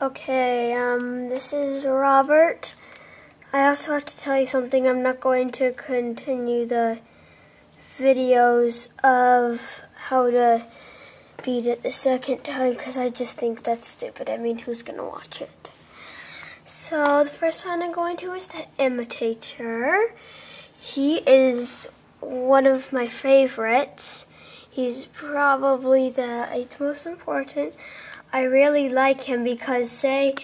Okay, this is Robert. I also have to tell you something. I'm not going to continue the videos of how to beat it the second time because I just think that's stupid. I mean, who's going to watch it? So the first one I'm going to is the Imitator. He is one of my favorites. He's probably the 8th most important. I really like him because, say,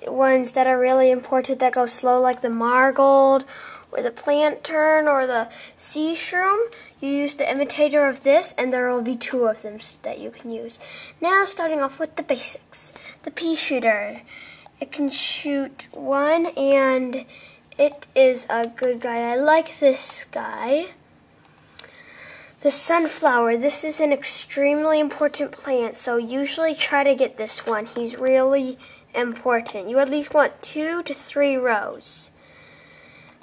ones that are really important that go slow, like the Marigold, or the Planturn, or the Sea Shroom, you use the Imitator of this, and there will be 2 of them that you can use. Now, starting off with the basics. The Pea Shooter. It can shoot 1, and it is a good guy. I like this guy. The Sunflower. This is an extremely important plant, so usually try to get this one. He's really important. You at least want 2 to 3 rows.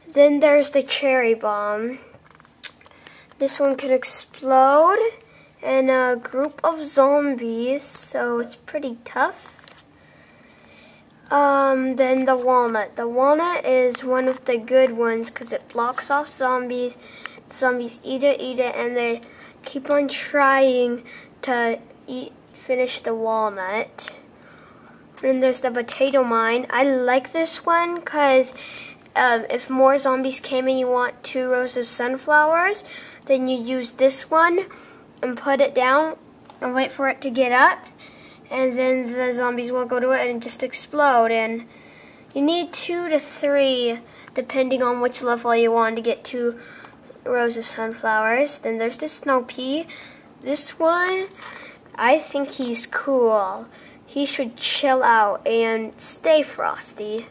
Then there's the Cherry Bomb. This one can explode in a group of zombies, so it's pretty tough. Then the Walnut. The Walnut is one of the good ones because it blocks off zombies. Zombies eat it, and they keep on trying to finish the walnut. Then there's the Potato Mine. I like this one because if more zombies came and you want 2 rows of sunflowers, then you use this one and put it down and wait for it to get up, and then the zombies will go to it and just explode. And you need 2 to 3 depending on which level you want to get 2 rows of sunflowers. Then there's the Snow Pea. This one, I think he's cool. He should chill out and stay frosty.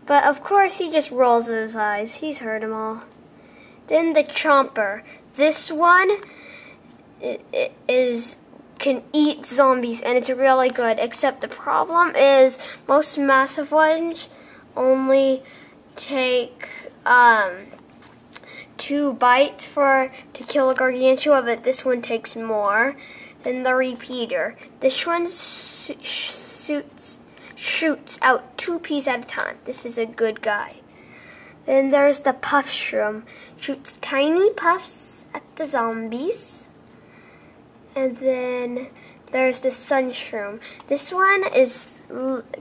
But of course he just rolls his eyes. He's heard them all. Then the Chomper. This one can eat zombies, and it's really good. Except the problem is most massive ones only take 2 bites to kill a gargantua, but this one takes more. Then the Repeater. This one shoots out 2 peas at a time. This is a good guy. Then there's the Puff Shroom. Shoots tiny puffs at the zombies. And then there's the Sun Shroom. This one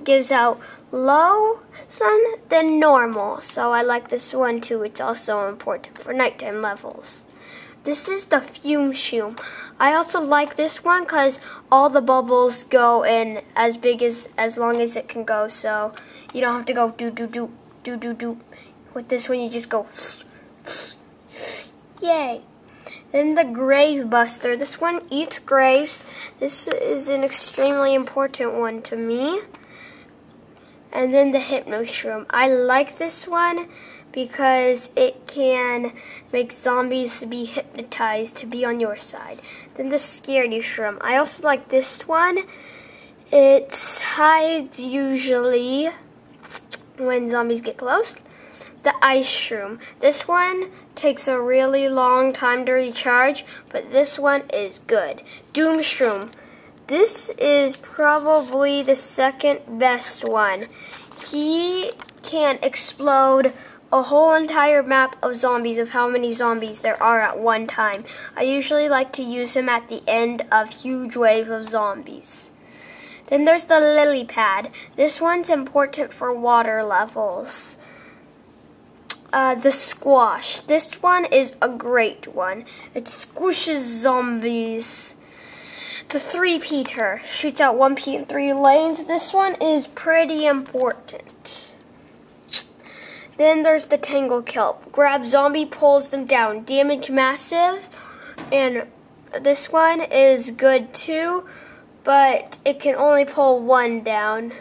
gives out low sun than normal, so I like this one too. It's also important for nighttime levels. This is the Fume Shroom. I also like this one because all the bubbles go in as long as it can go, so you don't have to go do. With this one, you just go yay. Then the Grave Buster. This one eats graves. This is an extremely important one to me. And then the Hypno Shroom. I like this one because it can make zombies be hypnotized to be on your side. Then the Scaredy Shroom. I also like this one. It hides usually when zombies get close. The Ice Shroom. This one takes a really long time to recharge, but this one is good. Doom Shroom. This is probably the second best one. He can explode a whole entire map of zombies, of how many zombies there are at one time. I usually like to use him at the end of huge waves of zombies. Then there's the Lily Pad. This one's important for water levels. The Squash. This one is a great one. It squishes zombies. The Three-Peater shoots out 1 pea in 3 lanes. This one is pretty important. Then there's the Tangle Kelp. Grab zombie, pulls them down. Damage massive. And this one is good too, but it can only pull 1 down.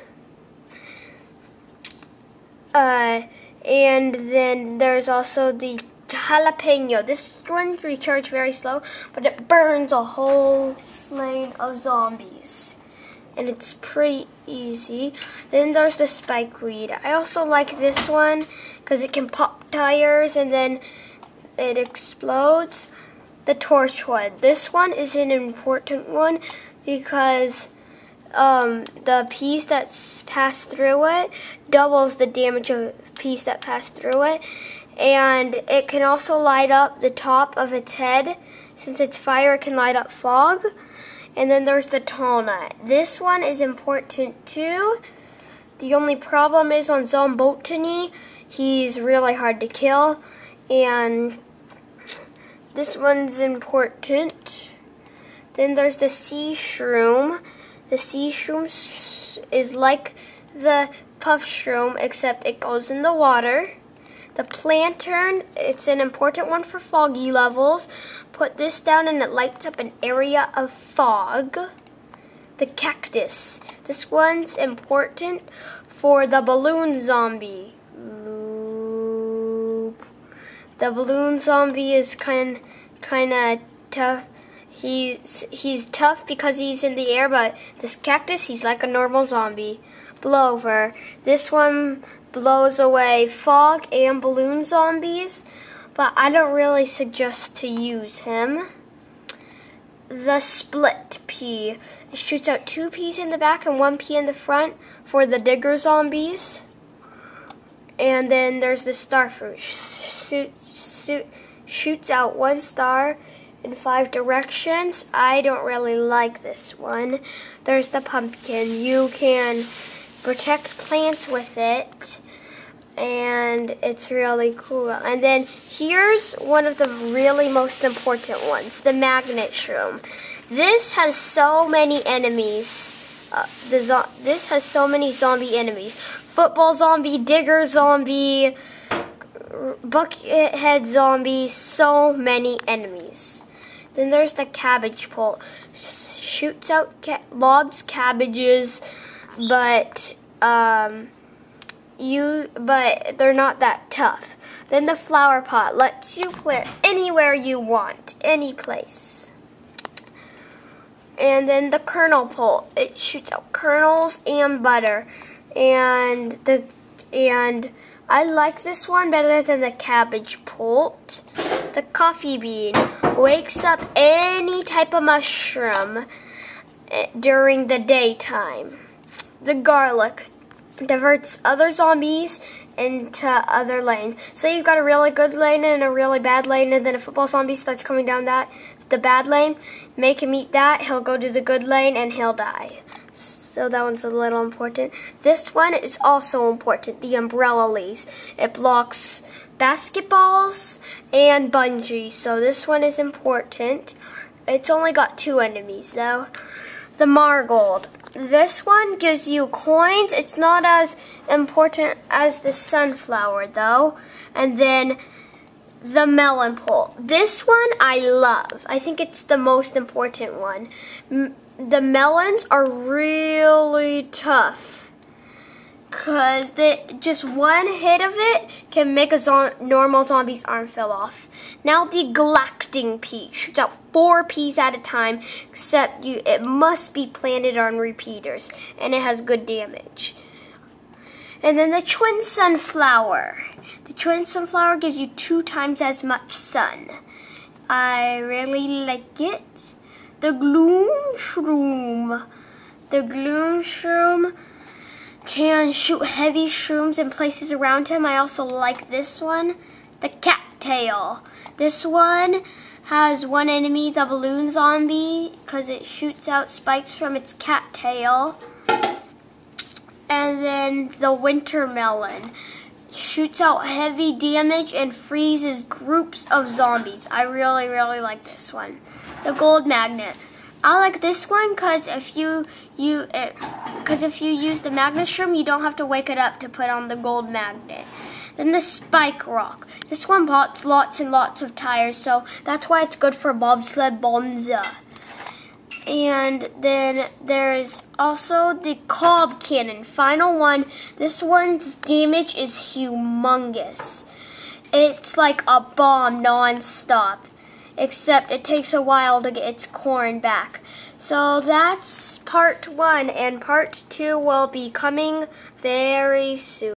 And then there's also the Jalapeno. This one's recharged very slow, but it burns a whole lane of zombies. And it's pretty easy. Then there's the Spikeweed. I also like this one because it can pop tires and then it explodes. The Torchwood. This one is an important one because the piece that's passed through it doubles the damage of a piece that passed through it. And it can also light up the top of its head. Since it's fire, it can light up fog. And then there's the tall nut. This one is important too. The only problem is on Zombotany, he's really hard to kill. And this one's important. Then there's the sea shroom. The sea shroom is like the puff shroom, except it goes in the water. The plantern, it's an important one for foggy levels. Put this down and it lights up an area of fog. The cactus. This one's important for the balloon zombie. The balloon zombie is kind of tough. He's tough because he's in the air, but this cactus, he's like a normal zombie. Blower. This one blows away fog and balloon zombies, but I don't really suggest to use him. The split pea. It shoots out 2 peas in the back and 1 pea in the front for the digger zombies. And then there's the starfruit. Shoots out 1 star in 5 directions. I don't really like this one. There's the pumpkin. You can protect plants with it, and it's really cool. And then here's one of the really most important ones, the magnet shroom. This has so many enemies. This has so many zombie enemies. Football zombie, digger zombie, bucket head zombie, so many enemies. Then there's the cabbage pole. Shoots out lobs cabbages, but they're not that tough. Then the flower pot lets you plant anywhere you want, any place. And then the kernel pole, it shoots out kernels and butter. And I like this one better than the cabbage pult. The coffee bean wakes up any type of mushroom during the daytime. The garlic diverts other zombies into other lanes. So you've got a really good lane and a really bad lane, and then a football zombie starts coming down the bad lane. Make him eat that, he'll go to the good lane and he'll die. So that one's a little important. This one is also important, the umbrella leaves. It blocks basketballs and bungee, so this one is important. It's only got 2 enemies though. The marigold. This one gives you coins. It's not as important as the sunflower though. And then the melon pole. This one I love. I think it's the most important one. The melons are really tough because just one hit of it can make a normal zombie's arm fall off. Now the galactic pea shoots out 4 peas at a time, except it must be planted on repeaters, and it has good damage. And then the twin sunflower. The twin sunflower gives you 2 times as much sun. I really like it. The gloom shroom. The gloom shroom can shoot heavy shrooms in places around him. I also like this one, the cattail. This one has 1 enemy, the balloon zombie, because it shoots out spikes from its cattail. And then the winter melon shoots out heavy damage and freezes groups of zombies. I really, really like this one. The gold magnet. I like this one because if you use the magnet shroom, you don't have to wake it up to put on the gold magnet. Then the spike rock. This one pops lots and lots of tires, so that's why it's good for bobsled bonza. And then there's also the cob cannon. Final one. This one's damage is humongous. It's like a bomb non-stop, except it takes a while to get its corn back. So that's part 1, and part 2 will be coming very soon.